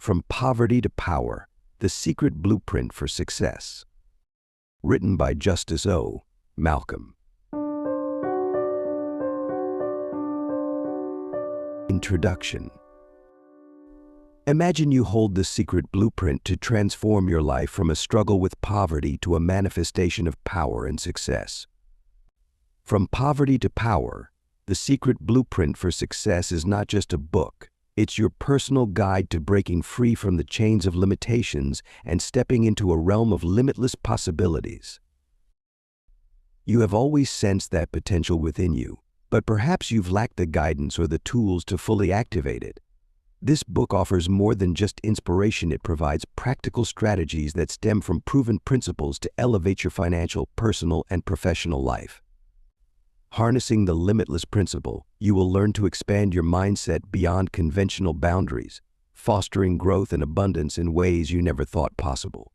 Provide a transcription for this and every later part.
From Poverty to Power, The Secret Blueprint for Success. Written by Justice O. Malcolm. Introduction. Imagine you hold the secret blueprint to transform your life from a struggle with poverty to a manifestation of power and success. From Poverty to Power, The Secret Blueprint for Success is not just a book. It's your personal guide to breaking free from the chains of limitations and stepping into a realm of limitless possibilities. You have always sensed that potential within you, but perhaps you've lacked the guidance or the tools to fully activate it. This book offers more than just inspiration. It provides practical strategies that stem from proven principles to elevate your financial, personal, and professional life. Harnessing the limitless principle, you will learn to expand your mindset beyond conventional boundaries, fostering growth and abundance in ways you never thought possible.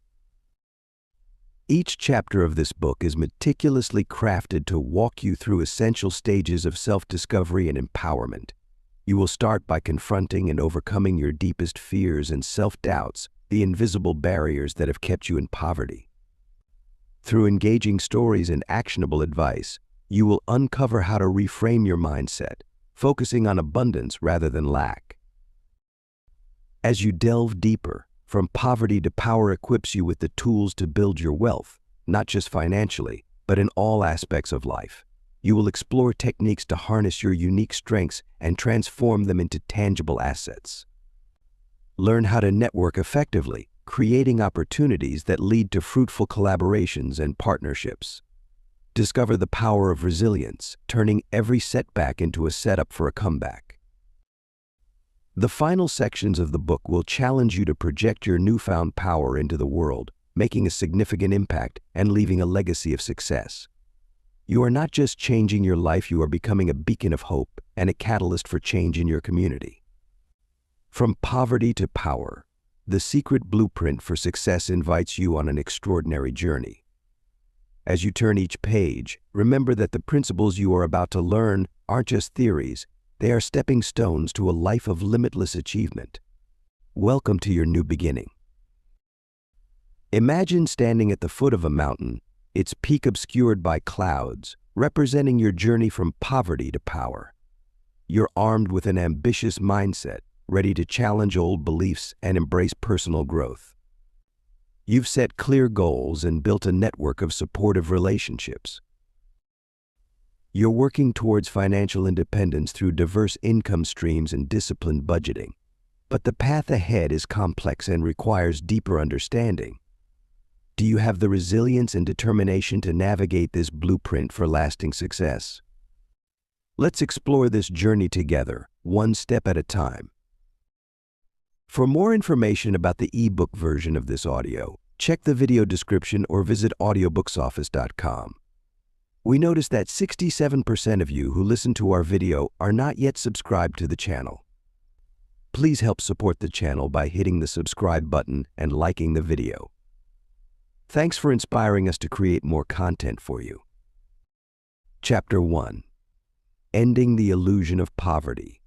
Each chapter of this book is meticulously crafted to walk you through essential stages of self-discovery and empowerment. You will start by confronting and overcoming your deepest fears and self-doubts, the invisible barriers that have kept you in poverty. Through engaging stories and actionable advice, you will uncover how to reframe your mindset, focusing on abundance rather than lack. As you delve deeper, From Poverty to Power equips you with the tools to build your wealth, not just financially, but in all aspects of life. You will explore techniques to harness your unique strengths and transform them into tangible assets. Learn how to network effectively, creating opportunities that lead to fruitful collaborations and partnerships. Discover the power of resilience, turning every setback into a setup for a comeback. The final sections of the book will challenge you to project your newfound power into the world, making a significant impact and leaving a legacy of success. You are not just changing your life, you are becoming a beacon of hope and a catalyst for change in your community. From Poverty to Power, The Secret Blueprint for Success invites you on an extraordinary journey. As you turn each page, remember that the principles you are about to learn aren't just theories, they are stepping stones to a life of limitless achievement. Welcome to your new beginning. Imagine standing at the foot of a mountain, its peak obscured by clouds, representing your journey from poverty to power. You're armed with an ambitious mindset, ready to challenge old beliefs and embrace personal growth. You've set clear goals and built a network of supportive relationships. You're working towards financial independence through diverse income streams and disciplined budgeting. But the path ahead is complex and requires deeper understanding. Do you have the resilience and determination to navigate this blueprint for lasting success? Let's explore this journey together, one step at a time. For more information about the ebook version of this audio, check the video description or visit audiobooksoffice.com. We noticed that 67% of you who listen to our video are not yet subscribed to the channel. Please help support the channel by hitting the subscribe button and liking the video. Thanks for inspiring us to create more content for you. Chapter 1. Ending the Illusion of Poverty.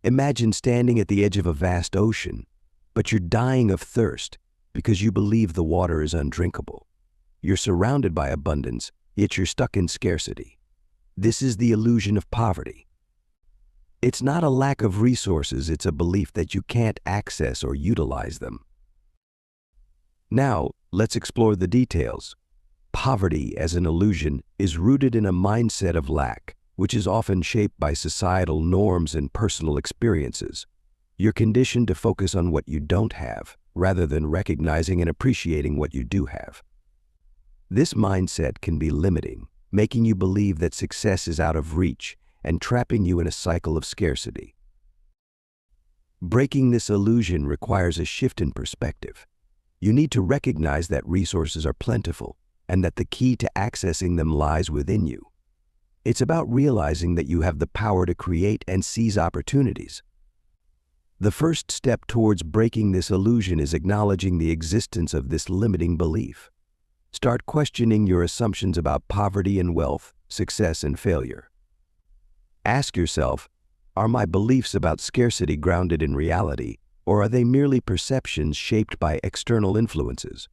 Imagine standing at the edge of a vast ocean, but you're dying of thirst because you believe the water is undrinkable. You're surrounded by abundance, yet you're stuck in scarcity. This is the illusion of poverty. It's not a lack of resources, it's a belief that you can't access or utilize them. Now, let's explore the details. Poverty as an illusion is rooted in a mindset of lack, which is often shaped by societal norms and personal experiences. You're conditioned to focus on what you don't have, rather than recognizing and appreciating what you do have. This mindset can be limiting, making you believe that success is out of reach and trapping you in a cycle of scarcity. Breaking this illusion requires a shift in perspective. You need to recognize that resources are plentiful and that the key to accessing them lies within you. It's about realizing that you have the power to create and seize opportunities. The first step towards breaking this illusion is acknowledging the existence of this limiting belief. Start questioning your assumptions about poverty and wealth, success and failure. Ask yourself, are my beliefs about scarcity grounded in reality, or are they merely perceptions shaped by external influences?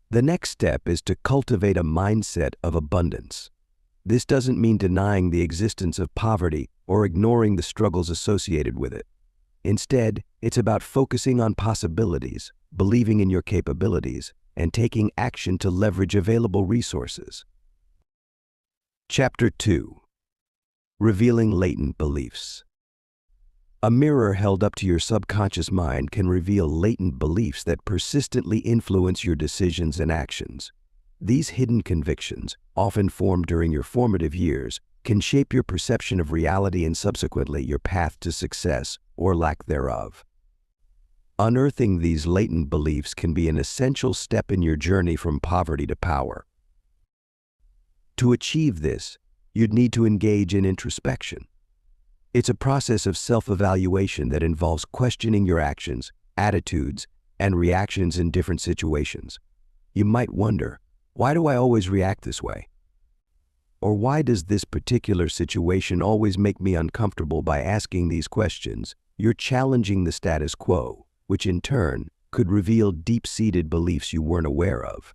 The next step is to cultivate a mindset of abundance. This doesn't mean denying the existence of poverty or ignoring the struggles associated with it. Instead, it's about focusing on possibilities, believing in your capabilities, and taking action to leverage available resources. Chapter 2. Revealing Latent Beliefs. A mirror held up to your subconscious mind can reveal latent beliefs that persistently influence your decisions and actions. These hidden convictions, often formed during your formative years, can shape your perception of reality and subsequently your path to success or lack thereof. Unearthing these latent beliefs can be an essential step in your journey from poverty to power. To achieve this, you'd need to engage in introspection. It's a process of self-evaluation that involves questioning your actions, attitudes, and reactions in different situations. You might wonder, why do I always react this way? Or why does this particular situation always make me uncomfortable? By asking these questions, you're challenging the status quo, which in turn could reveal deep-seated beliefs you weren't aware of.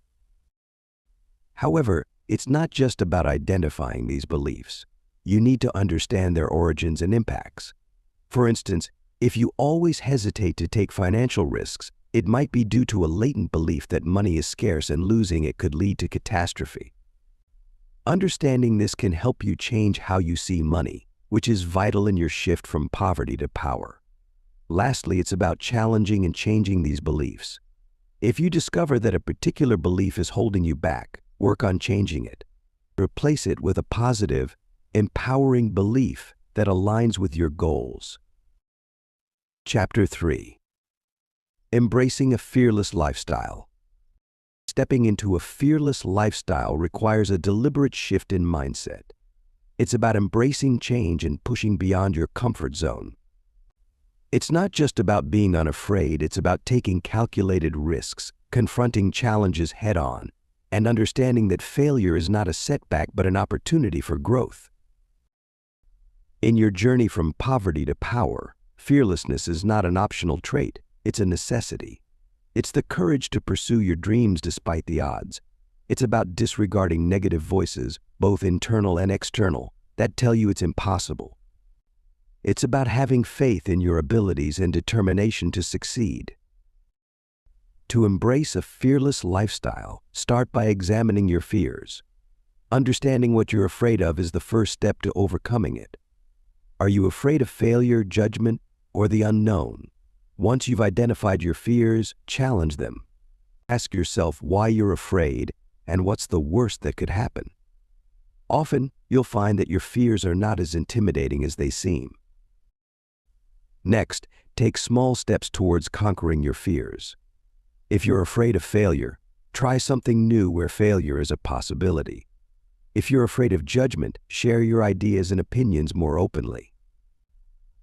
However, it's not just about identifying these beliefs. You need to understand their origins and impacts. For instance, if you always hesitate to take financial risks, it might be due to a latent belief that money is scarce and losing it could lead to catastrophe. Understanding this can help you change how you see money, which is vital in your shift from poverty to power. Lastly, it's about challenging and changing these beliefs. If you discover that a particular belief is holding you back, work on changing it. Replace it with a positive, empowering belief that aligns with your goals. Chapter 3. Embracing a fearless lifestyle. Stepping into a fearless lifestyle requires a deliberate shift in mindset. It's about embracing change and pushing beyond your comfort zone. It's not just about being unafraid, it's about taking calculated risks, confronting challenges head-on, and understanding that failure is not a setback but an opportunity for growth. In your journey from poverty to power, fearlessness is not an optional trait, it's a necessity. It's the courage to pursue your dreams despite the odds. It's about disregarding negative voices, both internal and external, that tell you it's impossible. It's about having faith in your abilities and determination to succeed. To embrace a fearless lifestyle, start by examining your fears. Understanding what you're afraid of is the first step to overcoming it. Are you afraid of failure, judgment, or the unknown? Once you've identified your fears, challenge them. Ask yourself why you're afraid and what's the worst that could happen. Often, you'll find that your fears are not as intimidating as they seem. Next, take small steps towards conquering your fears. If you're afraid of failure, try something new where failure is a possibility. If you're afraid of judgment, share your ideas and opinions more openly.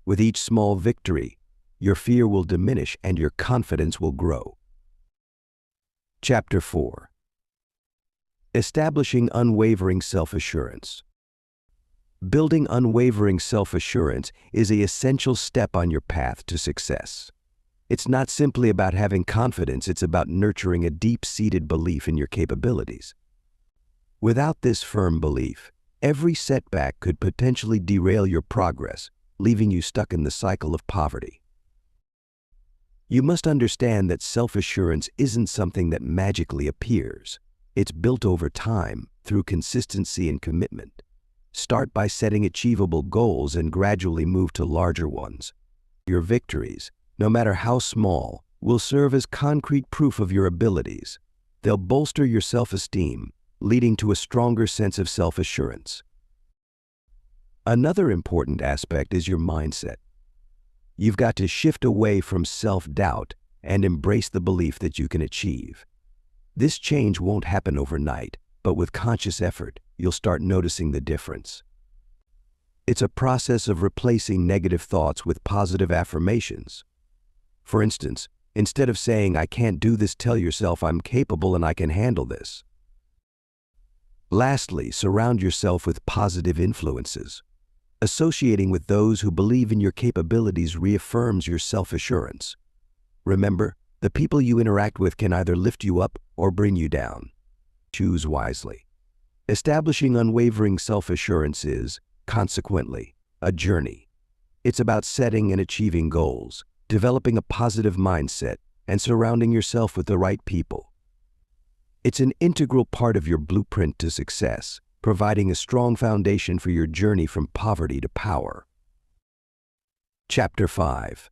With each small victory, your fear will diminish and your confidence will grow. Chapter 4. Establishing unwavering self-assurance. Building unwavering self-assurance is an essential step on your path to success. It's not simply about having confidence, it's about nurturing a deep-seated belief in your capabilities. Without this firm belief, every setback could potentially derail your progress, leaving you stuck in the cycle of poverty. You must understand that self-assurance isn't something that magically appears. It's built over time through consistency and commitment. Start by setting achievable goals and gradually move to larger ones. Your victories, no matter how small, will serve as concrete proof of your abilities. They'll bolster your self-esteem, leading to a stronger sense of self-assurance. Another important aspect is your mindset. You've got to shift away from self-doubt and embrace the belief that you can achieve. This change won't happen overnight, but with conscious effort, you'll start noticing the difference. It's a process of replacing negative thoughts with positive affirmations. For instance, instead of saying, "I can't do this," tell yourself, "I'm capable and I can handle this." Lastly, surround yourself with positive influences. Associating with those who believe in your capabilities reaffirms your self-assurance. Remember, the people you interact with can either lift you up or bring you down. Choose wisely. Establishing unwavering self-assurance is, consequently, a journey. It's about setting and achieving goals, developing a positive mindset, and surrounding yourself with the right people. It's an integral part of your blueprint to success, providing a strong foundation for your journey from poverty to power. Chapter 5.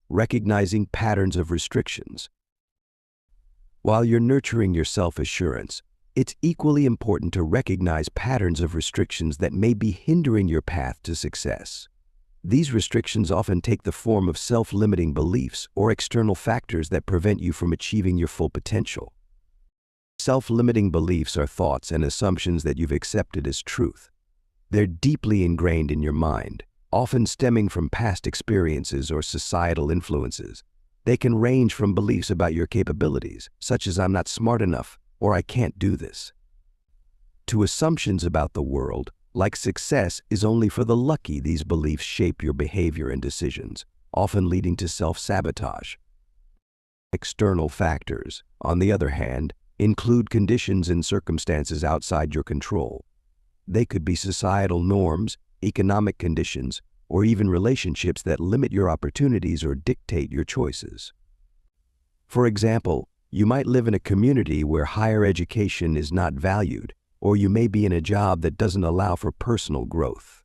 Recognizing patterns of restrictions. While you're nurturing your self-assurance, it's equally important to recognize patterns of restrictions that may be hindering your path to success. These restrictions often take the form of self-limiting beliefs or external factors that prevent you from achieving your full potential. Self-limiting beliefs are thoughts and assumptions that you've accepted as truth. They're deeply ingrained in your mind, often stemming from past experiences or societal influences. They can range from beliefs about your capabilities, such as "I'm not smart enough" or "I can't do this," to assumptions about the world, like success is only for the lucky. These beliefs shape your behavior and decisions, often leading to self-sabotage. External factors, on the other hand, include conditions and circumstances outside your control. They could be societal norms, economic conditions, or even relationships that limit your opportunities or dictate your choices. For example, you might live in a community where higher education is not valued, or you may be in a job that doesn't allow for personal growth.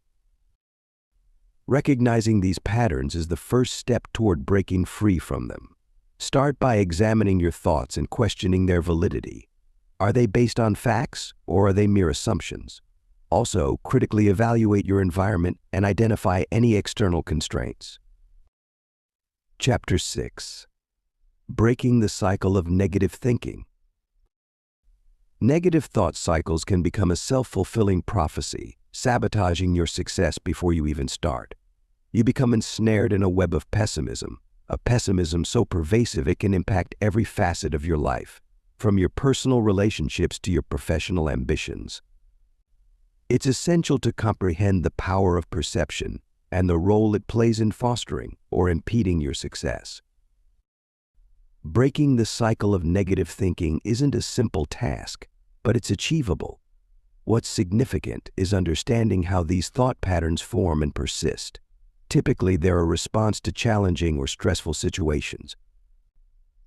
Recognizing these patterns is the first step toward breaking free from them. Start by examining your thoughts and questioning their validity. Are they based on facts, or are they mere assumptions? Also, critically evaluate your environment and identify any external constraints. Chapter 6. Breaking the cycle of negative thinking. Negative thought cycles can become a self-fulfilling prophecy, sabotaging your success before you even start. You become ensnared in a web of pessimism, a pessimism so pervasive it can impact every facet of your life, from your personal relationships to your professional ambitions. It's essential to comprehend the power of perception and the role it plays in fostering or impeding your success. Breaking the cycle of negative thinking isn't a simple task, but it's achievable. What's significant is understanding how these thought patterns form and persist. Typically, they're a response to challenging or stressful situations.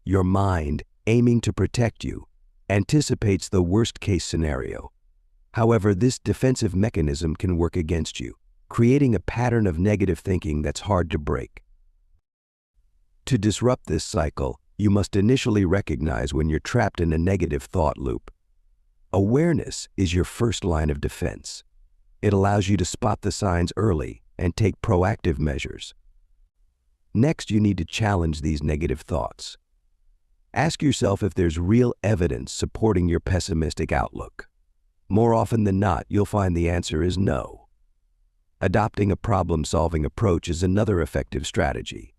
Your mind, aiming to protect you, anticipates the worst-case scenario. However, this defensive mechanism can work against you, creating a pattern of negative thinking that's hard to break. To disrupt this cycle, you must initially recognize when you're trapped in a negative thought loop. Awareness is your first line of defense. It allows you to spot the signs early and take proactive measures. Next, you need to challenge these negative thoughts. Ask yourself if there's real evidence supporting your pessimistic outlook. More often than not, you'll find the answer is no. Adopting a problem-solving approach is another effective strategy.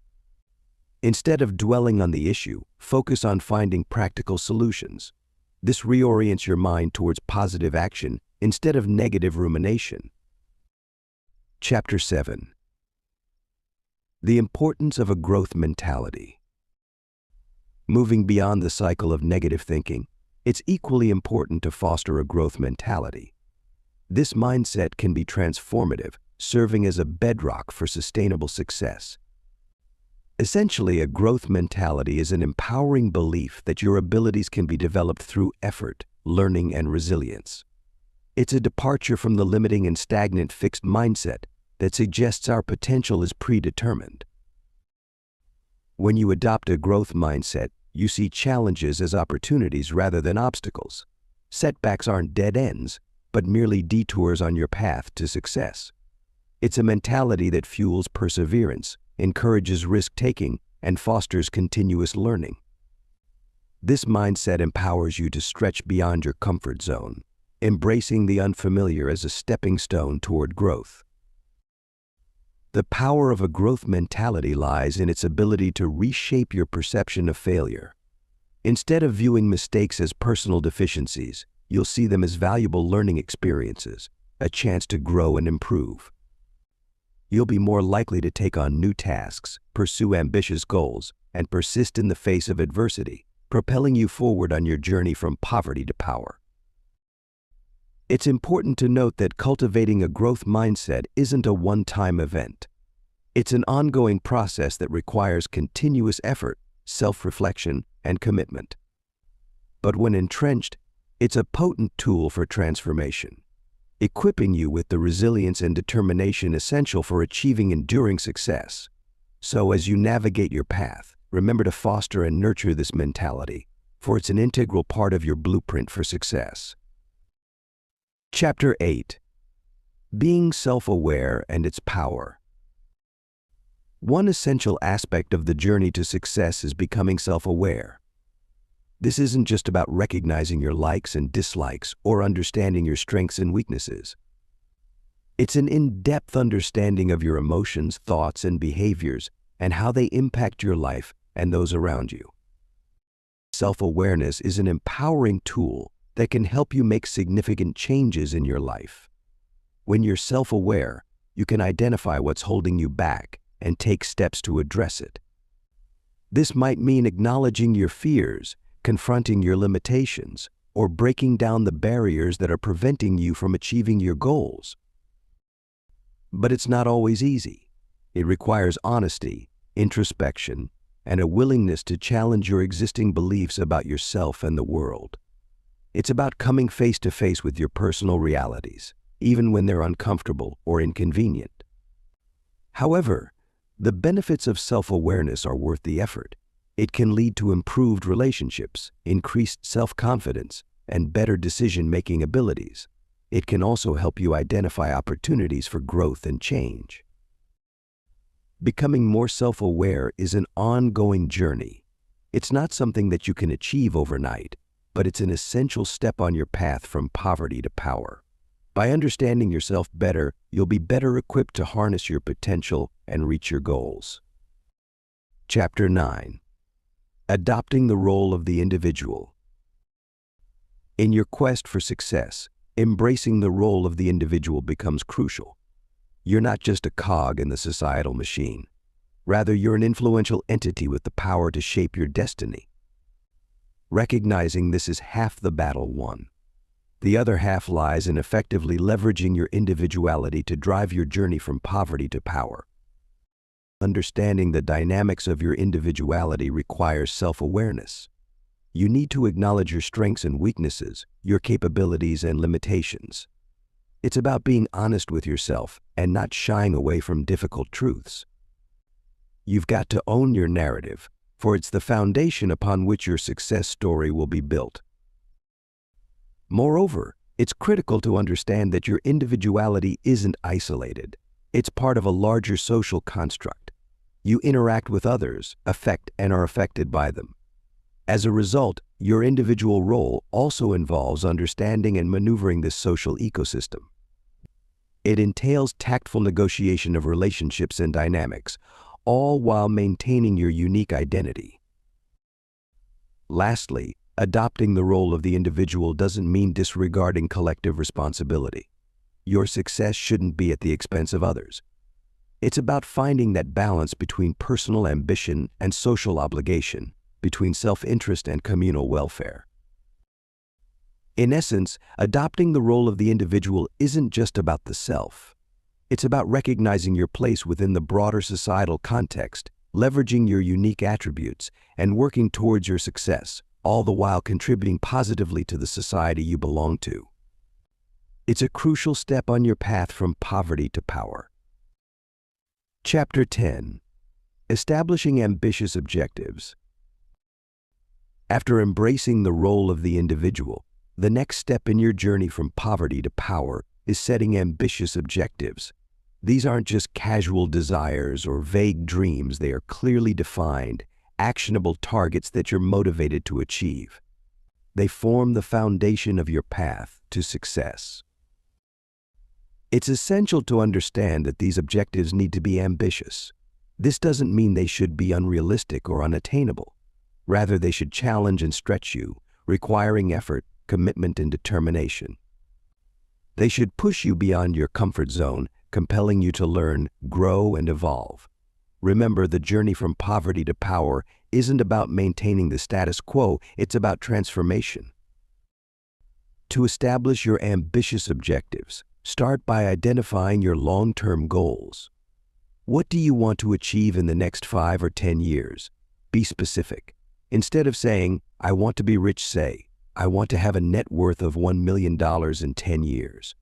Instead of dwelling on the issue, focus on finding practical solutions. This reorients your mind towards positive action instead of negative rumination. Chapter 7. The importance of a growth mentality. Moving beyond the cycle of negative thinking, it's equally important to foster a growth mentality. This mindset can be transformative, serving as a bedrock for sustainable success. Essentially, a growth mentality is an empowering belief that your abilities can be developed through effort, learning, and resilience. It's a departure from the limiting and stagnant fixed mindset that suggests our potential is predetermined. When you adopt a growth mindset, you see challenges as opportunities rather than obstacles. Setbacks aren't dead ends, but merely detours on your path to success. It's a mentality that fuels perseverance, encourages risk-taking, and fosters continuous learning. This mindset empowers you to stretch beyond your comfort zone, embracing the unfamiliar as a stepping stone toward growth. The power of a growth mentality lies in its ability to reshape your perception of failure. Instead of viewing mistakes as personal deficiencies, you'll see them as valuable learning experiences, a chance to grow and improve. you'll be more likely to take on new tasks, pursue ambitious goals, and persist in the face of adversity, propelling you forward on your journey from poverty to power. It's important to note that cultivating a growth mindset isn't a one-time event. It's an ongoing process that requires continuous effort, self-reflection, and commitment. But when entrenched, it's a potent tool for transformation, equipping you with the resilience and determination essential for achieving enduring success. So as you navigate your path, remember to foster and nurture this mentality, for it's an integral part of your blueprint for success. Chapter 8. Being self-aware and its power. One essential aspect of the journey to success is becoming self-aware. This isn't just about recognizing your likes and dislikes or understanding your strengths and weaknesses. It's an in-depth understanding of your emotions, thoughts, and behaviors and how they impact your life and those around you. Self-awareness is an empowering tool that can help you make significant changes in your life. When you're self-aware, you can identify what's holding you back and take steps to address it. This might mean acknowledging your fears, confronting your limitations, or breaking down the barriers that are preventing you from achieving your goals. But it's not always easy. It requires honesty, introspection, and a willingness to challenge your existing beliefs about yourself and the world. It's about coming face to face with your personal realities, even when they're uncomfortable or inconvenient. However, the benefits of self-awareness are worth the effort. It can lead to improved relationships, increased self-confidence, and better decision-making abilities. It can also help you identify opportunities for growth and change. Becoming more self-aware is an ongoing journey. It's not something that you can achieve overnight, but it's an essential step on your path from poverty to power. By understanding yourself better, you'll be better equipped to harness your potential and reach your goals. Chapter 9. Adopting the role of the individual. In your quest for success, embracing the role of the individual becomes crucial. You're not just a cog in the societal machine. Rather, you're an influential entity with the power to shape your destiny. Recognizing this is half the battle won. The other half lies in effectively leveraging your individuality to drive your journey from poverty to power. Understanding the dynamics of your individuality requires self-awareness. You need to acknowledge your strengths and weaknesses, your capabilities and limitations. It's about being honest with yourself and not shying away from difficult truths. You've got to own your narrative, for it's the foundation upon which your success story will be built. Moreover, it's critical to understand that your individuality isn't isolated. It's part of a larger social construct. You interact with others, affect and are affected by them. As a result, your individual role also involves understanding and maneuvering this social ecosystem. It entails tactful negotiation of relationships and dynamics, all while maintaining your unique identity. Lastly, adopting the role of the individual doesn't mean disregarding collective responsibility. Your success shouldn't be at the expense of others. It's about finding that balance between personal ambition and social obligation, between self-interest and communal welfare. In essence, adopting the role of the individual isn't just about the self. It's about recognizing your place within the broader societal context, leveraging your unique attributes, and working towards your success, all the while contributing positively to the society you belong to. It's a crucial step on your path from poverty to power. Chapter 10. Establishing ambitious objectives. After embracing the role of the individual, the next step in your journey from poverty to power is setting ambitious objectives. These aren't just casual desires or vague dreams. They are clearly defined, actionable targets that you're motivated to achieve. They form the foundation of your path to success. It's essential to understand that these objectives need to be ambitious. This doesn't mean they should be unrealistic or unattainable. Rather, they should challenge and stretch you, requiring effort, commitment, and determination. They should push you beyond your comfort zone, compelling you to learn, grow, and evolve. Remember, the journey from poverty to power isn't about maintaining the status quo, it's about transformation. To establish your ambitious objectives, start by identifying your long-term goals. What do you want to achieve in the next 5 or 10 years? Be specific. Instead of saying, I want to be rich, say, I want to have a net worth of $1 million in 10 years.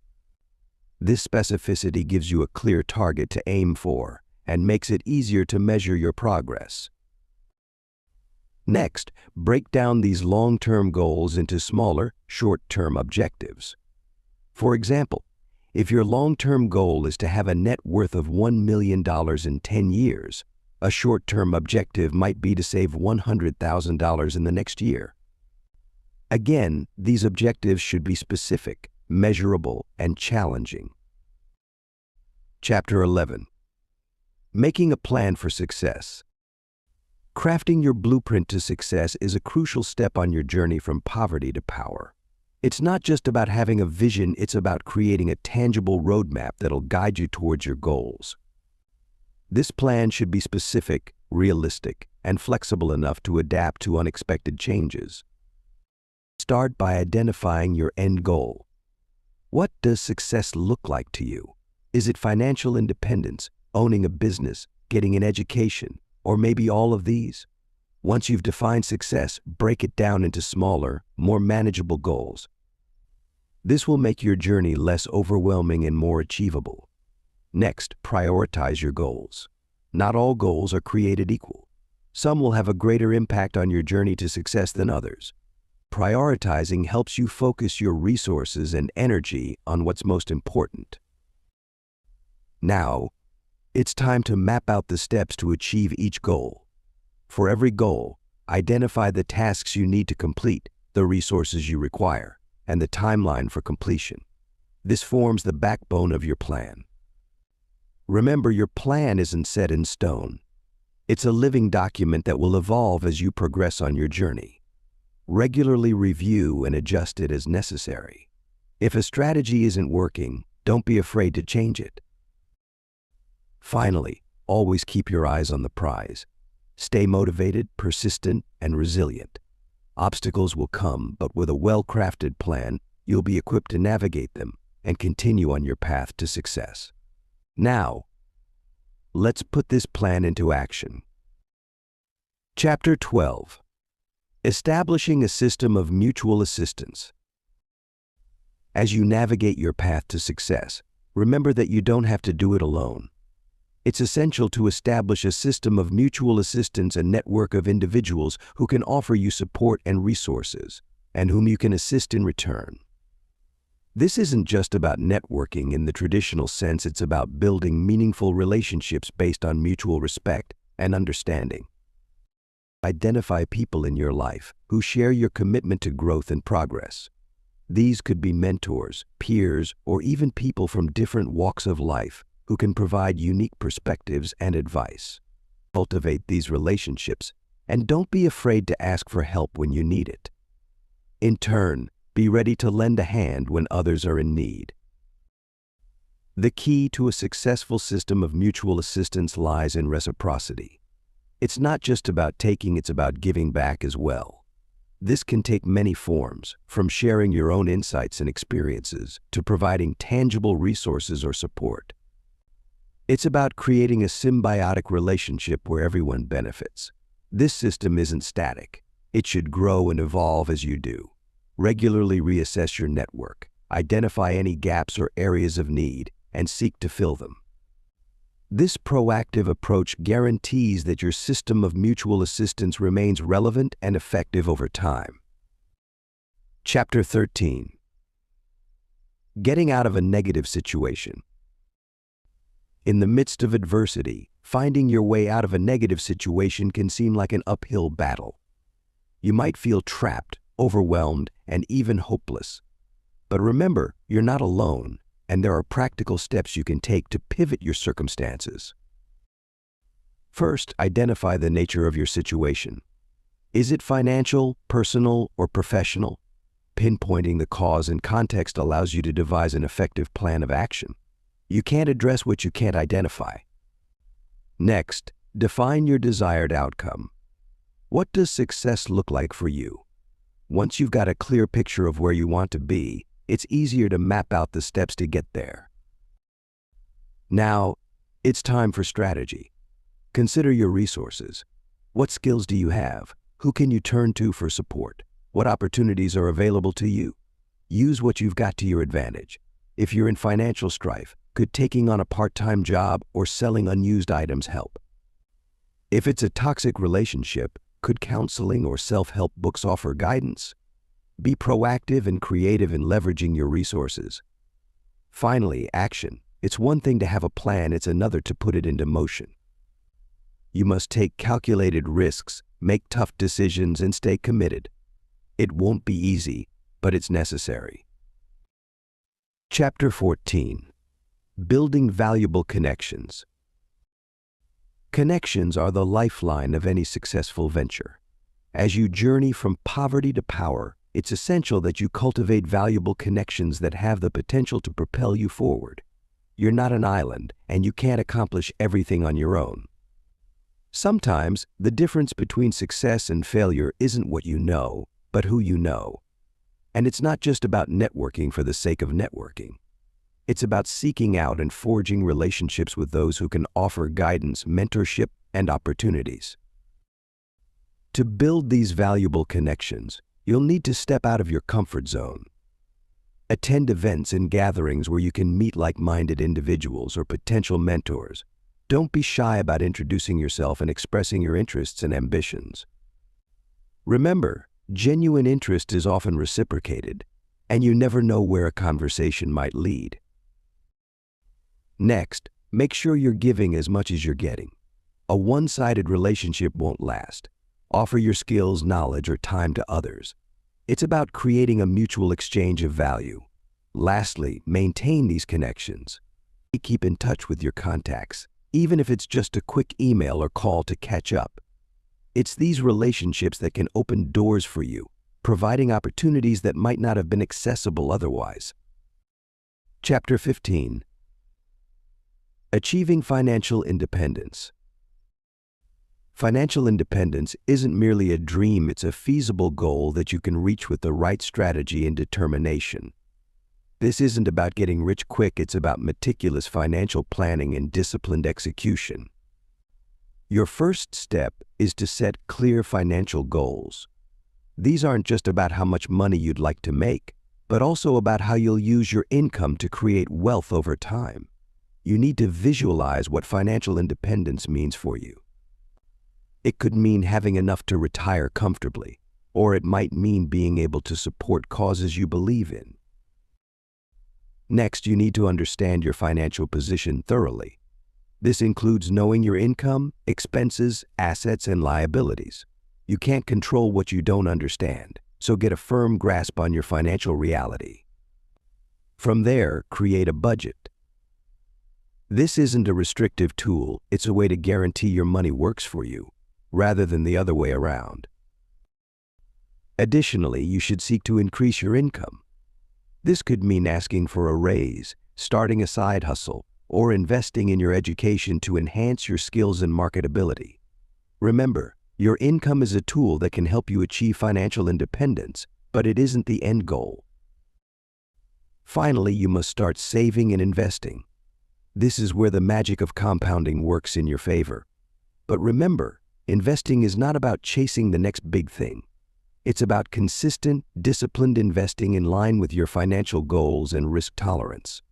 This specificity gives you a clear target to aim for and makes it easier to measure your progress. Next, break down these long-term goals into smaller, short-term objectives. For example, if your long-term goal is to have a net worth of $1 million in 10 years, a short-term objective might be to save $100,000 in the next year. Again, these objectives should be specific, measurable, and challenging. Chapter 11. Making a plan for success. Crafting your blueprint to success is a crucial step on your journey from poverty to power. It's not just about having a vision, it's about creating a tangible roadmap that'll guide you towards your goals. This plan should be specific, realistic, and flexible enough to adapt to unexpected changes. Start by identifying your end goal. What does success look like to you? Is it financial independence, owning a business, getting an education, or maybe all of these? Once you've defined success, break it down into smaller, more manageable goals. This will make your journey less overwhelming and more achievable. Next, prioritize your goals. Not all goals are created equal. Some will have a greater impact on your journey to success than others. Prioritizing helps you focus your resources and energy on what's most important. Now, it's time to map out the steps to achieve each goal. For every goal, identify the tasks you need to complete, the resources you require, and the timeline for completion. This forms the backbone of your plan. Remember, your plan isn't set in stone. It's a living document that will evolve as you progress on your journey. Regularly review and adjust it as necessary. If a strategy isn't working, don't be afraid to change it. Finally, always keep your eyes on the prize. Stay motivated, persistent, and resilient. Obstacles will come, but with a well-crafted plan, you'll be equipped to navigate them and continue on your path to success. Now, let's put this plan into action. Chapter 12. Establishing a system of mutual assistance. As you navigate your path to success, remember that you don't have to do it alone. It's essential to establish a system of mutual assistance, a network of individuals who can offer you support and resources, and whom you can assist in return. This isn't just about networking in the traditional sense, it's about building meaningful relationships based on mutual respect and understanding. Identify people in your life who share your commitment to growth and progress. These could be mentors, peers, or even people from different walks of life who can provide unique perspectives and advice. Cultivate these relationships, and don't be afraid to ask for help when you need it. In turn, be ready to lend a hand when others are in need. The key to a successful system of mutual assistance lies in reciprocity. It's not just about taking, it's about giving back as well. This can take many forms, from sharing your own insights and experiences to providing tangible resources or support. It's about creating a symbiotic relationship where everyone benefits. This system isn't static. It should grow and evolve as you do. Regularly reassess your network, identify any gaps or areas of need, and seek to fill them. This proactive approach guarantees that your system of mutual assistance remains relevant and effective over time. Chapter 13. Getting out of a negative situation. In the midst of adversity, finding your way out of a negative situation can seem like an uphill battle. You might feel trapped, overwhelmed, and even hopeless. But remember, you're not alone, and there are practical steps you can take to pivot your circumstances. First, identify the nature of your situation. Is it financial, personal, or professional? Pinpointing the cause and context allows you to devise an effective plan of action. You can't address what you can't identify. Next, define your desired outcome. What does success look like for you? Once you've got a clear picture of where you want to be, it's easier to map out the steps to get there. Now, it's time for strategy. Consider your resources. What skills do you have? Who can you turn to for support? What opportunities are available to you? Use what you've got to your advantage. If you're in financial strife, could taking on a part-time job or selling unused items help? If it's a toxic relationship, could counseling or self-help books offer guidance? Be proactive and creative in leveraging your resources. Finally, action. It's one thing to have a plan, it's another to put it into motion. You must take calculated risks, make tough decisions, and stay committed. It won't be easy, but it's necessary. Chapter 14. Building valuable connections. Connections are the lifeline of any successful venture. As you journey from poverty to power, it's essential that you cultivate valuable connections that have the potential to propel you forward. You're not an island, and you can't accomplish everything on your own. Sometimes, the difference between success and failure isn't what you know, but who you know. And it's not just about networking for the sake of networking. It's about seeking out and forging relationships with those who can offer guidance, mentorship, and opportunities. To build these valuable connections, you'll need to step out of your comfort zone. Attend events and gatherings where you can meet like-minded individuals or potential mentors. Don't be shy about introducing yourself and expressing your interests and ambitions. Remember, genuine interest is often reciprocated, and you never know where a conversation might lead. Next, make sure you're giving as much as you're getting. A one-sided relationship won't last. Offer your skills, knowledge, or time to others. It's about creating a mutual exchange of value. Lastly, maintain these connections. Keep in touch with your contacts, even if it's just a quick email or call to catch up. It's these relationships that can open doors for you, providing opportunities that might not have been accessible otherwise. Chapter 15. Achieving financial independence. Financial independence isn't merely a dream, it's a feasible goal that you can reach with the right strategy and determination. This isn't about getting rich quick, it's about meticulous financial planning and disciplined execution. Your first step is to set clear financial goals. These aren't just about how much money you'd like to make, but also about how you'll use your income to create wealth over time. You need to visualize what financial independence means for you. It could mean having enough to retire comfortably, or it might mean being able to support causes you believe in. Next, you need to understand your financial position thoroughly. This includes knowing your income, expenses, assets, and liabilities. You can't control what you don't understand, so get a firm grasp on your financial reality. From there, create a budget. This isn't a restrictive tool, it's a way to guarantee your money works for you, rather than the other way around. Additionally, you should seek to increase your income. This could mean asking for a raise, starting a side hustle, or investing in your education to enhance your skills and marketability. Remember, your income is a tool that can help you achieve financial independence, but it isn't the end goal. Finally, you must start saving and investing. This is where the magic of compounding works in your favor. But remember, investing is not about chasing the next big thing. It's about consistent, disciplined investing in line with your financial goals and risk tolerance.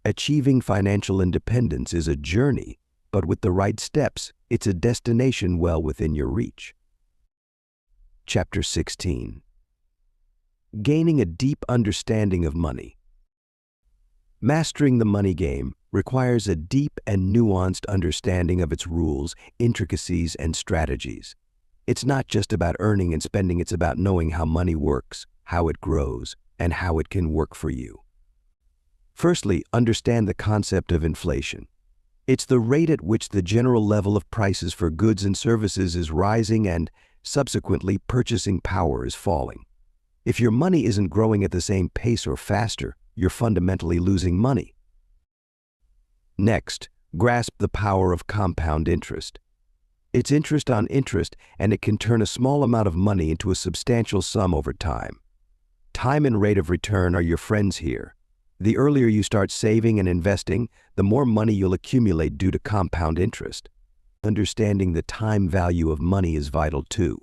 Achieving financial independence is a journey, but with the right steps, it's a destination well within your reach. Chapter 16. Gaining a deep understanding of money. Mastering the money game requires a deep and nuanced understanding of its rules, intricacies, and strategies. It's not just about earning and spending, it's about knowing how money works, how it grows, and how it can work for you. Firstly, understand the concept of inflation. It's the rate at which the general level of prices for goods and services is rising and, subsequently, purchasing power is falling. If your money isn't growing at the same pace or faster, you're fundamentally losing money. Next, grasp the power of compound interest. It's interest on interest, and it can turn a small amount of money into a substantial sum over time. Time and rate of return are your friends here. The earlier you start saving and investing, the more money you'll accumulate due to compound interest. Understanding the time value of money is vital too.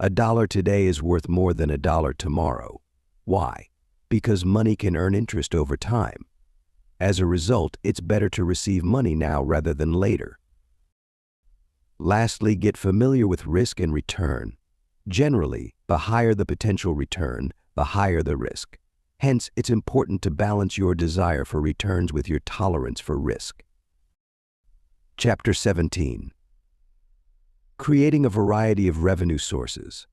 $1 today is worth more than $1 tomorrow. Why? Because money can earn interest over time. As a result, it's better to receive money now rather than later. Lastly, get familiar with risk and return. Generally, the higher the potential return, the higher the risk. Hence, it's important to balance your desire for returns with your tolerance for risk. Chapter 17. Creating a variety of revenue sources.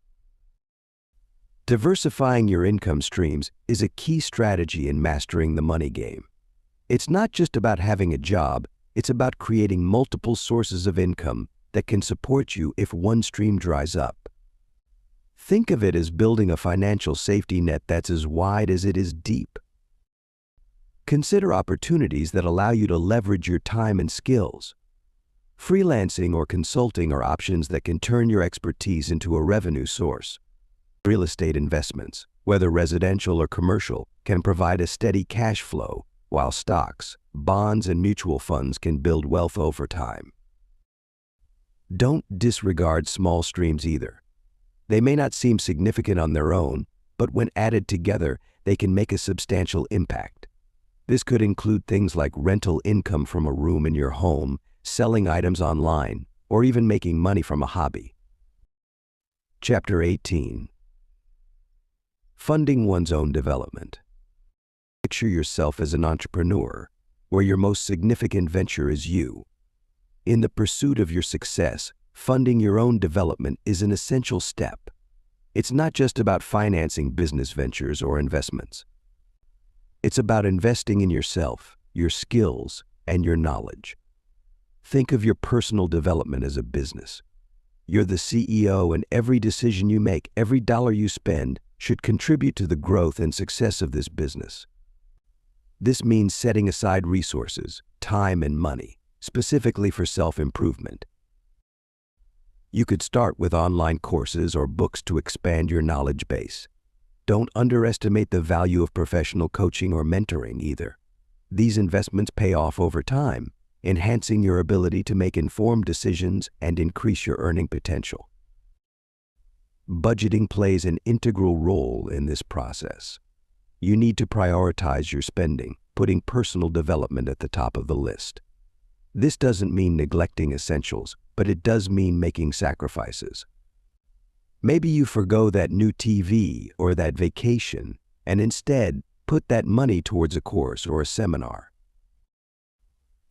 Diversifying your income streams is a key strategy in mastering the money game. It's not just about having a job, it's about creating multiple sources of income that can support you if one stream dries up. Think of it as building a financial safety net that's as wide as it is deep. Consider opportunities that allow you to leverage your time and skills. Freelancing or consulting are options that can turn your expertise into a revenue source. Real estate investments, whether residential or commercial, can provide a steady cash flow, while stocks, bonds, and mutual funds can build wealth over time. Don't disregard small streams either. They may not seem significant on their own, but when added together, they can make a substantial impact. This could include things like rental income from a room in your home, selling items online, or even making money from a hobby. Chapter 18. Funding one's own development. Picture yourself as an entrepreneur, where your most significant venture is you. In the pursuit of your success, funding your own development is an essential step. It's not just about financing business ventures or investments. It's about investing in yourself, your skills, and your knowledge. Think of your personal development as a business. You're the CEO, and every decision you make, every dollar you spend, should contribute to the growth and success of this business. This means setting aside resources, time, and money, specifically for self-improvement. You could start with online courses or books to expand your knowledge base. Don't underestimate the value of professional coaching or mentoring either. These investments pay off over time, enhancing your ability to make informed decisions and increase your earning potential. Budgeting plays an integral role in this process. You need to prioritize your spending, putting personal development at the top of the list. This doesn't mean neglecting essentials, but it does mean making sacrifices. Maybe you forgo that new TV or that vacation and instead put that money towards a course or a seminar.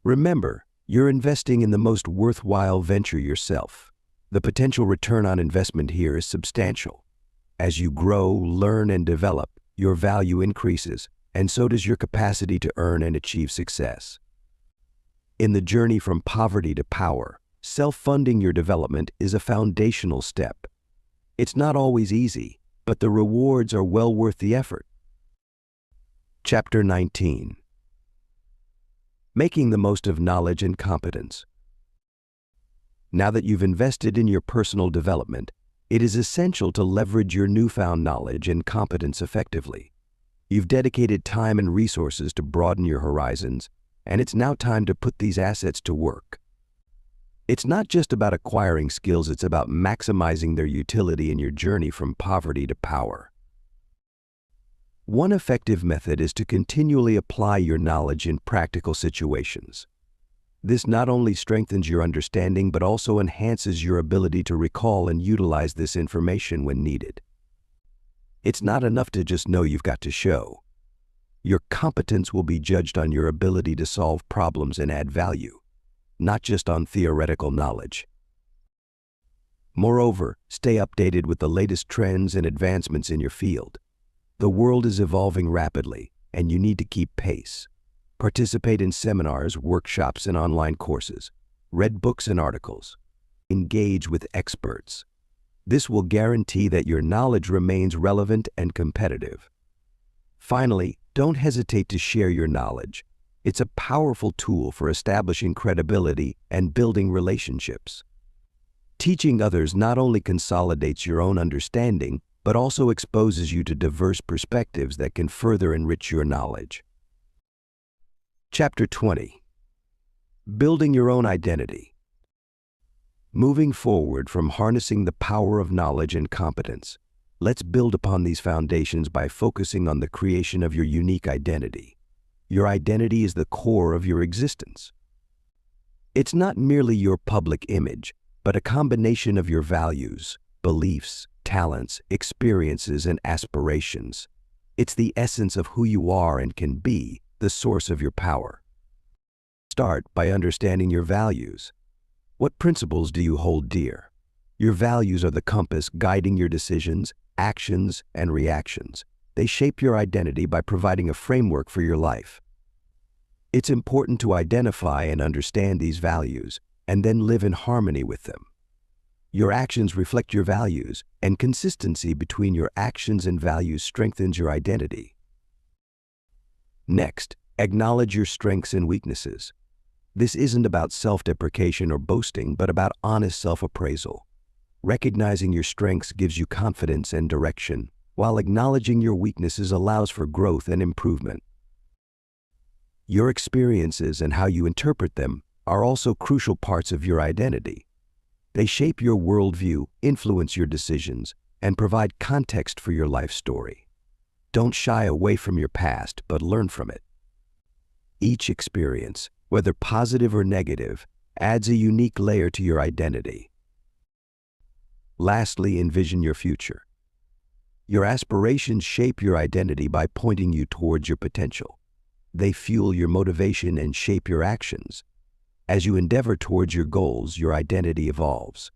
Remember, you're investing in the most worthwhile venture yourself. The potential return on investment here is substantial. As you grow, learn, and develop, your value increases, and so does your capacity to earn and achieve success. In the journey from poverty to power, self-funding your development is a foundational step. It's not always easy, but the rewards are well worth the effort. Chapter 19. Making the most of knowledge and competence. Now that you've invested in your personal development, it is essential to leverage your newfound knowledge and competence effectively. You've dedicated time and resources to broaden your horizons, and it's now time to put these assets to work. It's not just about acquiring skills, it's about maximizing their utility in your journey from poverty to power. One effective method is to continually apply your knowledge in practical situations. This not only strengthens your understanding, but also enhances your ability to recall and utilize this information when needed. It's not enough to just know, you've got to show. Your competence will be judged on your ability to solve problems and add value, not just on theoretical knowledge. Moreover, stay updated with the latest trends and advancements in your field. The world is evolving rapidly, and you need to keep pace. Participate in seminars, workshops, and online courses. Read books and articles. Engage with experts. This will guarantee that your knowledge remains relevant and competitive. Finally, don't hesitate to share your knowledge. It's a powerful tool for establishing credibility and building relationships. Teaching others not only consolidates your own understanding, but also exposes you to diverse perspectives that can further enrich your knowledge. Chapter 20. Building your own identity. Moving forward from harnessing the power of knowledge and competence, let's build upon these foundations by focusing on the creation of your unique identity. Your identity is the core of your existence. It's not merely your public image, but a combination of your values, beliefs, talents, experiences, and aspirations. It's the essence of who you are and can be, the source of your power. Start by understanding your values. What principles do you hold dear? Your values are the compass guiding your decisions, actions, and reactions. They shape your identity by providing a framework for your life. It's important to identify and understand these values and then live in harmony with them. Your actions reflect your values, and consistency between your actions and values strengthens your identity. Next, acknowledge your strengths and weaknesses. This isn't about self-deprecation or boasting, but about honest self-appraisal. Recognizing your strengths gives you confidence and direction, while acknowledging your weaknesses allows for growth and improvement. Your experiences and how you interpret them are also crucial parts of your identity. They shape your worldview, influence your decisions, and provide context for your life story. Don't shy away from your past, but learn from it. Each experience, whether positive or negative, adds a unique layer to your identity. Lastly, envision your future. Your aspirations shape your identity by pointing you towards your potential. They fuel your motivation and shape your actions. As you endeavor towards your goals, your identity evolves.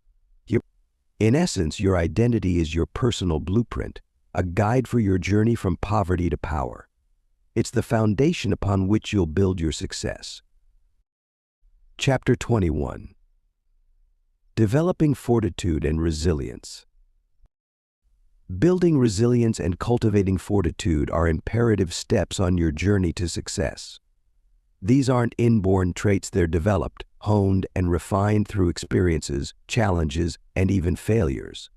In essence, your identity is your personal blueprint, a guide for your journey from poverty to power. It's the foundation upon which you'll build your success. Chapter 21. Developing fortitude and resilience. Building resilience and cultivating fortitude are imperative steps on your journey to success. These aren't inborn traits, they're developed, honed, and refined through experiences, challenges, and even failures.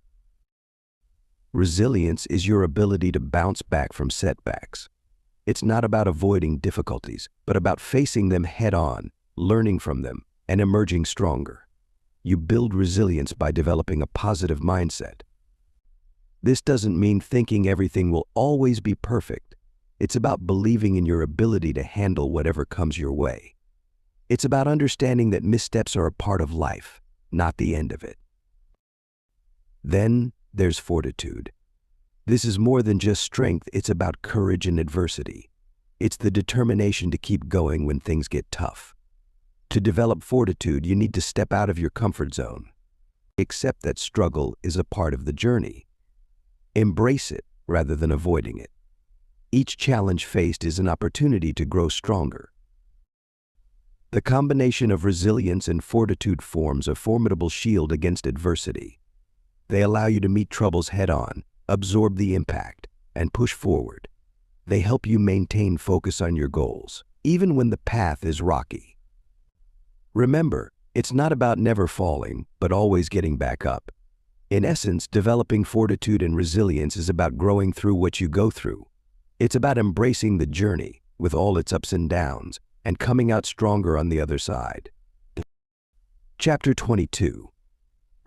Resilience is your ability to bounce back from setbacks. It's not about avoiding difficulties, but about facing them head-on, learning from them, and emerging stronger. You build resilience by developing a positive mindset. This doesn't mean thinking everything will always be perfect. It's about believing in your ability to handle whatever comes your way. It's about understanding that missteps are a part of life, not the end of it. Then there's fortitude. This is more than just strength, it's about courage in adversity. It's the determination to keep going when things get tough. To develop fortitude, you need to step out of your comfort zone. Accept that struggle is a part of the journey. Embrace it rather than avoiding it. Each challenge faced is an opportunity to grow stronger. The combination of resilience and fortitude forms a formidable shield against adversity. They allow you to meet troubles head-on, absorb the impact, and push forward. They help you maintain focus on your goals, even when the path is rocky. Remember, it's not about never falling, but always getting back up. In essence, developing fortitude and resilience is about growing through what you go through. It's about embracing the journey, with all its ups and downs, and coming out stronger on the other side. Chapter 22.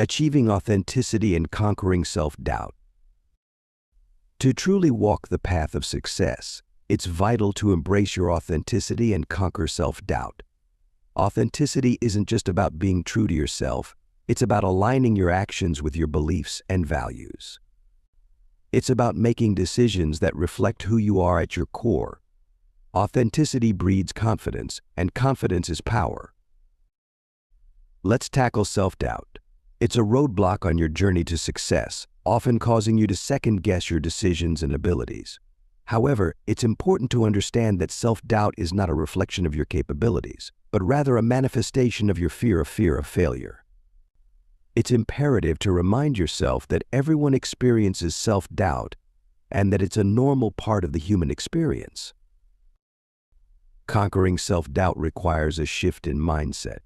Achieving authenticity and conquering self-doubt. To truly walk the path of success, it's vital to embrace your authenticity and conquer self-doubt. Authenticity isn't just about being true to yourself, it's about aligning your actions with your beliefs and values. It's about making decisions that reflect who you are at your core. Authenticity breeds confidence, and confidence is power. Let's tackle self-doubt. It's a roadblock on your journey to success, often causing you to second-guess your decisions and abilities. However, it's important to understand that self-doubt is not a reflection of your capabilities, but rather a manifestation of your fear of failure. It's imperative to remind yourself that everyone experiences self-doubt and that it's a normal part of the human experience. Conquering self-doubt requires a shift in mindset.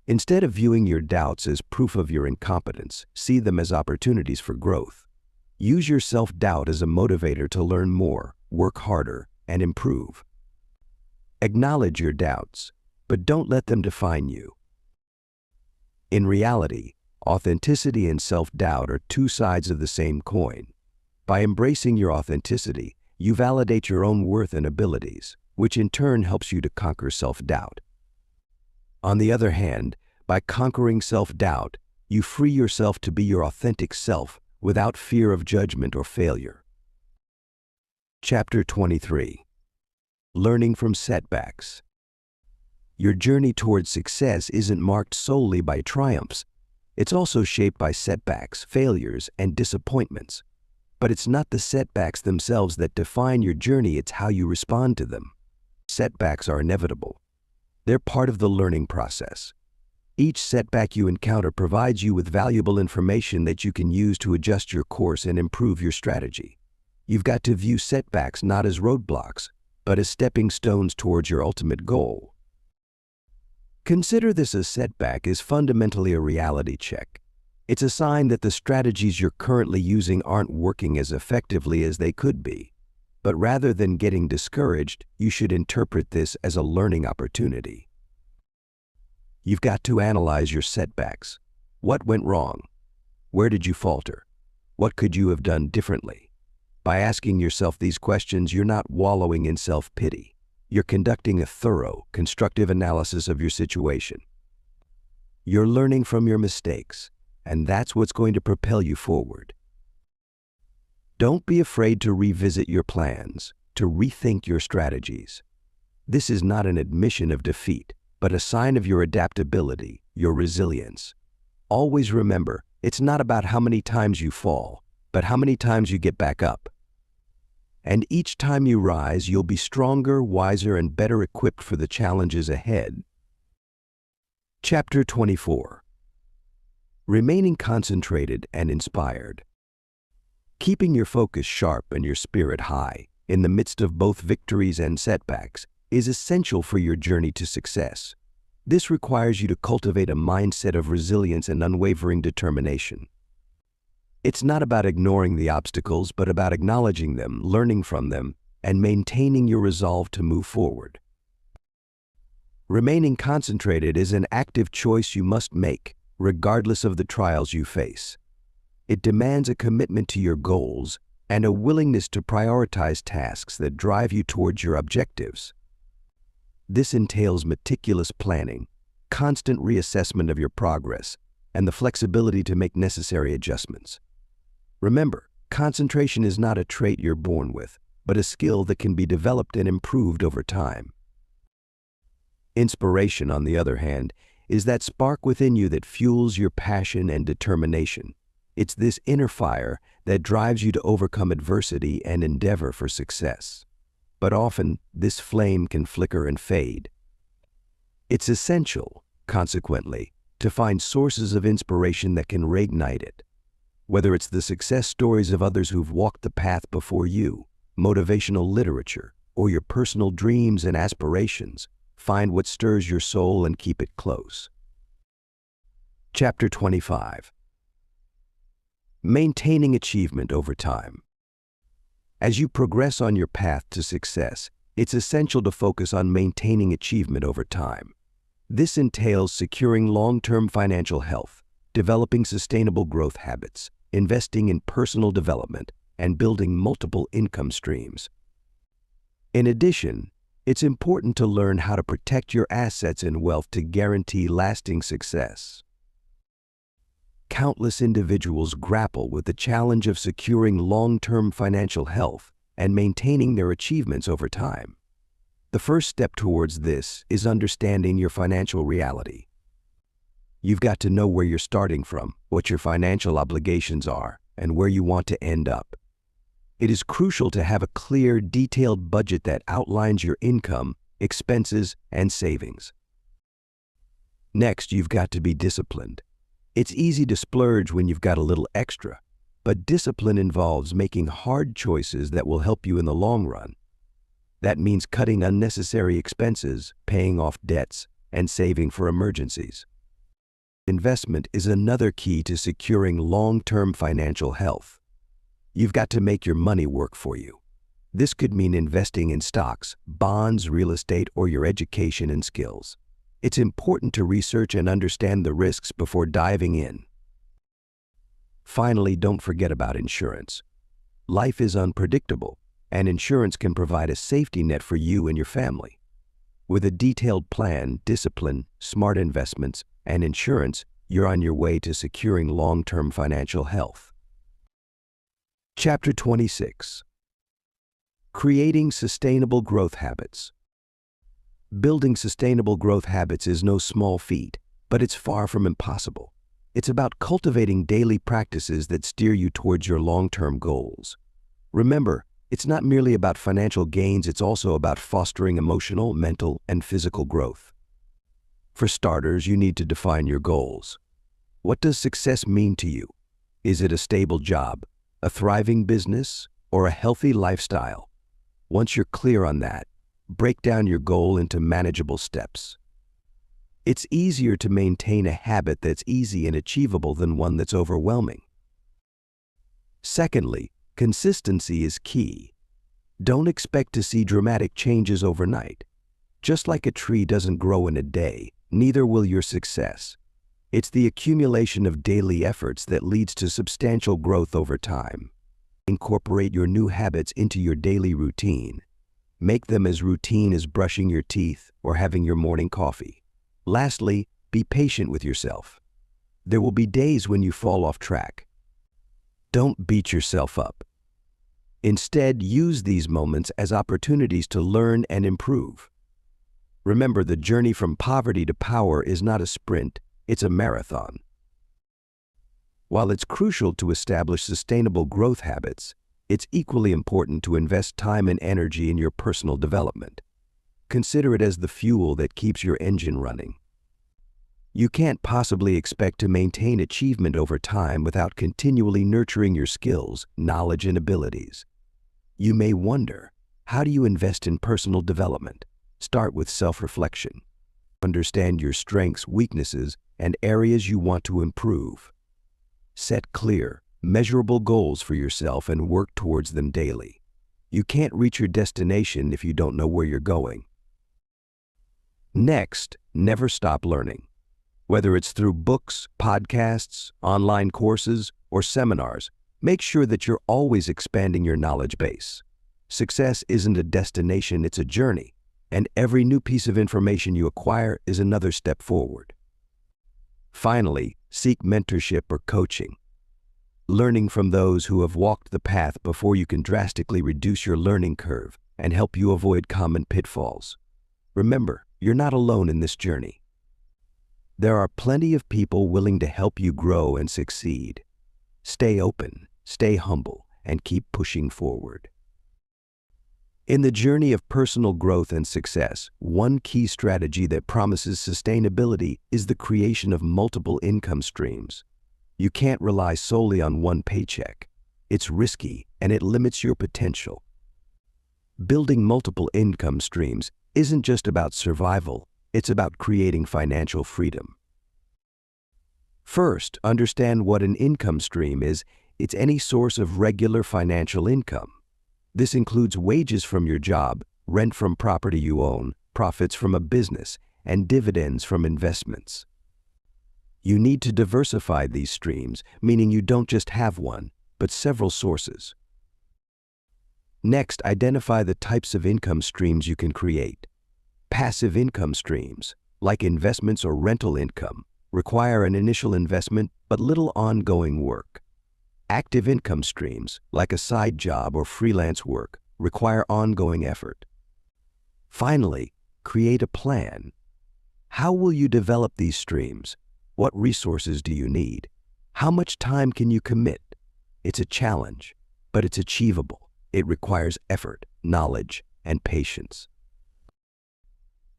Instead of viewing your doubts as proof of your incompetence, see them as opportunities for growth. Use your self-doubt as a motivator to learn more, work harder, and improve. Acknowledge your doubts, but don't let them define you. In reality, authenticity and self-doubt are two sides of the same coin. By embracing your authenticity, you validate your own worth and abilities, which in turn helps you to conquer self-doubt. On the other hand, by conquering self-doubt, you free yourself to be your authentic self without fear of judgment or failure. Chapter 23. Learning from setbacks. Your journey towards success isn't marked solely by triumphs. It's also shaped by setbacks, failures, and disappointments. But it's not the setbacks themselves that define your journey, it's how you respond to them. Setbacks are inevitable. They're part of the learning process. Each setback you encounter provides you with valuable information that you can use to adjust your course and improve your strategy. You've got to view setbacks not as roadblocks, but as stepping stones towards your ultimate goal. Consider this: a setback is fundamentally a reality check. It's a sign that the strategies you're currently using aren't working as effectively as they could be. But rather than getting discouraged, you should interpret this as a learning opportunity. You've got to analyze your setbacks. What went wrong? Where did you falter? What could you have done differently? By asking yourself these questions, you're not wallowing in self-pity. You're conducting a thorough, constructive analysis of your situation. You're learning from your mistakes, and that's what's going to propel you forward. Don't be afraid to revisit your plans, to rethink your strategies. This is not an admission of defeat, but a sign of your adaptability, your resilience. Always remember, it's not about how many times you fall, but how many times you get back up. And each time you rise, you'll be stronger, wiser, and better equipped for the challenges ahead. Chapter 24. Remaining concentrated and inspired. Keeping your focus sharp and your spirit high in the midst of both victories and setbacks is essential for your journey to success. This requires you to cultivate a mindset of resilience and unwavering determination. It's not about ignoring the obstacles, but about acknowledging them, learning from them, and maintaining your resolve to move forward. Remaining concentrated is an active choice you must make, regardless of the trials you face. It demands a commitment to your goals and a willingness to prioritize tasks that drive you towards your objectives. This entails meticulous planning, constant reassessment of your progress, and the flexibility to make necessary adjustments. Remember, concentration is not a trait you're born with, but a skill that can be developed and improved over time. Inspiration, on the other hand, is that spark within you that fuels your passion and determination. It's this inner fire that drives you to overcome adversity and endeavor for success. But often, this flame can flicker and fade. It's essential, consequently, to find sources of inspiration that can reignite it. Whether it's the success stories of others who've walked the path before you, motivational literature, or your personal dreams and aspirations, find what stirs your soul and keep it close. Chapter 25. Maintaining achievement over time. As you progress on your path to success, it's essential to focus on maintaining achievement over time. This entails securing long-term financial health, developing sustainable growth habits, investing in personal development, and building multiple income streams. In addition, it's important to learn how to protect your assets and wealth to guarantee lasting success. Countless individuals grapple with the challenge of securing long-term financial health and maintaining their achievements over time. The first step towards this is understanding your financial reality. You've got to know where you're starting from, what your financial obligations are, and where you want to end up. It is crucial to have a clear, detailed budget that outlines your income, expenses, and savings. Next, you've got to be disciplined. It's easy to splurge when you've got a little extra, but discipline involves making hard choices that will help you in the long run. That means cutting unnecessary expenses, paying off debts, and saving for emergencies. Investment is another key to securing long-term financial health. You've got to make your money work for you. This could mean investing in stocks, bonds, real estate, or your education and skills. It's important to research and understand the risks before diving in. Finally, don't forget about insurance. Life is unpredictable, and insurance can provide a safety net for you and your family. With a detailed plan, discipline, smart investments, and insurance, you're on your way to securing long-term financial health. Chapter 26. Creating Sustainable Growth Habits. Building sustainable growth habits is no small feat, but it's far from impossible. It's about cultivating daily practices that steer you towards your long-term goals. Remember, it's not merely about financial gains, it's also about fostering emotional, mental, and physical growth. For starters, you need to define your goals. What does success mean to you? Is it a stable job, a thriving business, or a healthy lifestyle? Once you're clear on that, break down your goal into manageable steps. It's easier to maintain a habit that's easy and achievable than one that's overwhelming. Secondly, consistency is key. Don't expect to see dramatic changes overnight. Just like a tree doesn't grow in a day, neither will your success. It's the accumulation of daily efforts that leads to substantial growth over time. Incorporate your new habits into your daily routine. Make them as routine as brushing your teeth or having your morning coffee. Lastly, be patient with yourself. There will be days when you fall off track. Don't beat yourself up. Instead, use these moments as opportunities to learn and improve. Remember, the journey from poverty to power is not a sprint, it's a marathon. While it's crucial to establish sustainable growth habits, it's equally important to invest time and energy in your personal development. Consider it as the fuel that keeps your engine running. You can't possibly expect to maintain achievement over time without continually nurturing your skills, knowledge, and abilities. You may wonder, how do you invest in personal development? Start with self-reflection. Understand your strengths, weaknesses, and areas you want to improve. Set clear, measurable goals for yourself and work towards them daily. You can't reach your destination if you don't know where you're going. Next, never stop learning. Whether it's through books, podcasts, online courses, or seminars, make sure that you're always expanding your knowledge base. Success isn't a destination, it's a journey, and every new piece of information you acquire is another step forward. Finally, seek mentorship or coaching. Learning from those who have walked the path before you can drastically reduce your learning curve and help you avoid common pitfalls. Remember, you're not alone in this journey. There are plenty of people willing to help you grow and succeed. Stay open, stay humble, and keep pushing forward. In the journey of personal growth and success, one key strategy that promises sustainability is the creation of multiple income streams. You can't rely solely on one paycheck. It's risky and it limits your potential. Building multiple income streams isn't just about survival, it's about creating financial freedom. First, understand what an income stream is. It's any source of regular financial income. This includes wages from your job, rent from property you own, profits from a business, and dividends from investments. You need to diversify these streams, meaning you don't just have one, but several sources. Next, identify the types of income streams you can create. Passive income streams, like investments or rental income, require an initial investment but little ongoing work. Active income streams, like a side job or freelance work, require ongoing effort. Finally, create a plan. How will you develop these streams? What resources do you need? How much time can you commit? It's a challenge, but it's achievable. It requires effort, knowledge, and patience.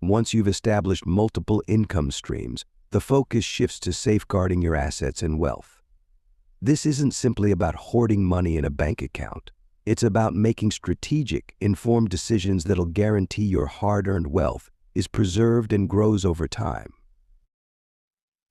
Once you've established multiple income streams, the focus shifts to safeguarding your assets and wealth. This isn't simply about hoarding money in a bank account. It's about making strategic, informed decisions that'll guarantee your hard-earned wealth is preserved and grows over time.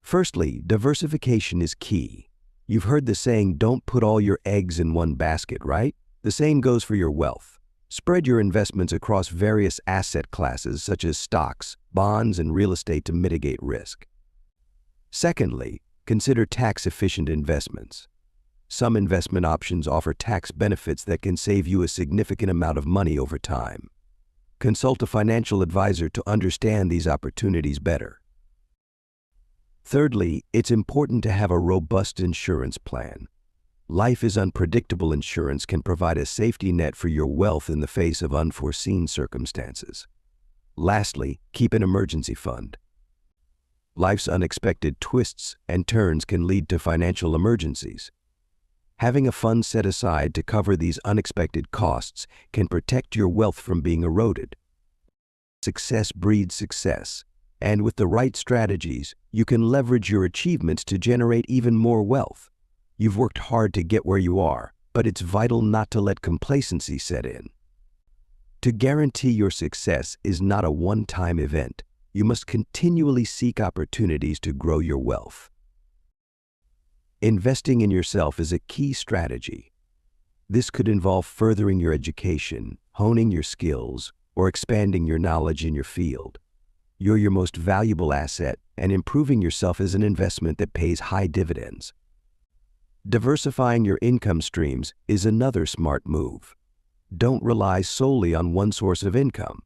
Firstly, diversification is key. You've heard the saying, don't put all your eggs in one basket, right? The same goes for your wealth. Spread your investments across various asset classes such as stocks, bonds, and real estate to mitigate risk. Secondly, consider tax-efficient investments. Some investment options offer tax benefits that can save you a significant amount of money over time. Consult a financial advisor to understand these opportunities better. Thirdly, it's important to have a robust insurance plan. Life is unpredictable. Insurance can provide a safety net for your wealth in the face of unforeseen circumstances. Lastly, keep an emergency fund. Life's unexpected twists and turns can lead to financial emergencies. Having a fund set aside to cover these unexpected costs can protect your wealth from being eroded. Success breeds success, and with the right strategies, you can leverage your achievements to generate even more wealth. You've worked hard to get where you are, but it's vital not to let complacency set in. To guarantee your success is not a one-time event. You must continually seek opportunities to grow your wealth. Investing in yourself is a key strategy. This could involve furthering your education, honing your skills, or expanding your knowledge in your field. You're your most valuable asset, and improving yourself is an investment that pays high dividends. Diversifying your income streams is another smart move. Don't rely solely on one source of income.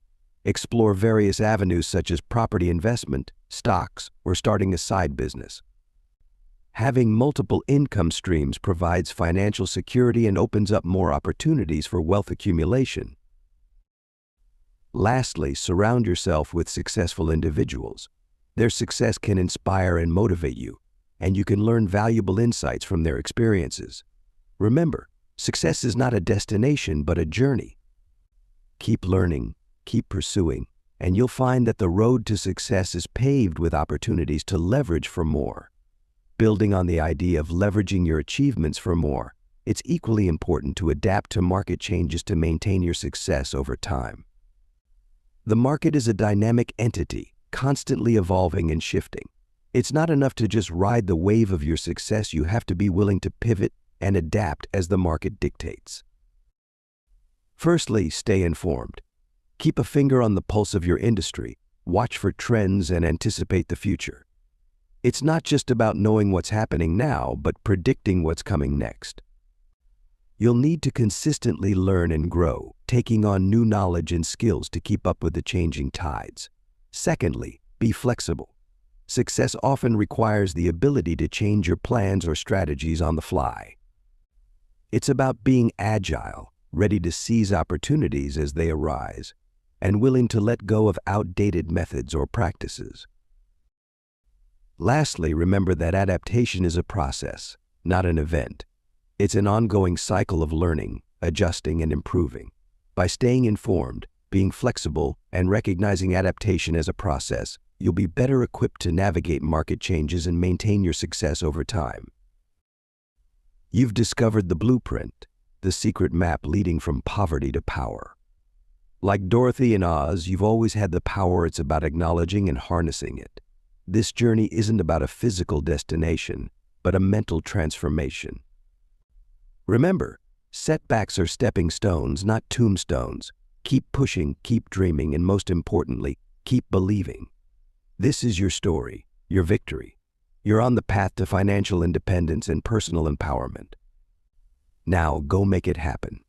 Explore various avenues such as property investment, stocks, or starting a side business. Having multiple income streams provides financial security and opens up more opportunities for wealth accumulation. Lastly, surround yourself with successful individuals. Their success can inspire and motivate you, and you can learn valuable insights from their experiences. Remember, success is not a destination but a journey. Keep learning, keep pursuing, and you'll find that the road to success is paved with opportunities to leverage for more. Building on the idea of leveraging your achievements for more, it's equally important to adapt to market changes to maintain your success over time. The market is a dynamic entity, constantly evolving and shifting. It's not enough to just ride the wave of your success. You have to be willing to pivot and adapt as the market dictates. Firstly, stay informed. Keep a finger on the pulse of your industry, watch for trends, and anticipate the future. It's not just about knowing what's happening now, but predicting what's coming next. You'll need to consistently learn and grow, taking on new knowledge and skills to keep up with the changing tides. Secondly, be flexible. Success often requires the ability to change your plans or strategies on the fly. It's about being agile, ready to seize opportunities as they arise, and willing to let go of outdated methods or practices. Lastly, remember that adaptation is a process, not an event. It's an ongoing cycle of learning, adjusting, and improving. By staying informed, being flexible, and recognizing adaptation as a process, you'll be better equipped to navigate market changes and maintain your success over time. You've discovered the blueprint, the secret map leading from poverty to power. Like Dorothy in Oz, you've always had the power. It's about acknowledging and harnessing it. This journey isn't about a physical destination, but a mental transformation. Remember, setbacks are stepping stones, not tombstones. Keep pushing, keep dreaming, and most importantly, keep believing. This is your story, your victory. You're on the path to financial independence and personal empowerment. Now, go make it happen.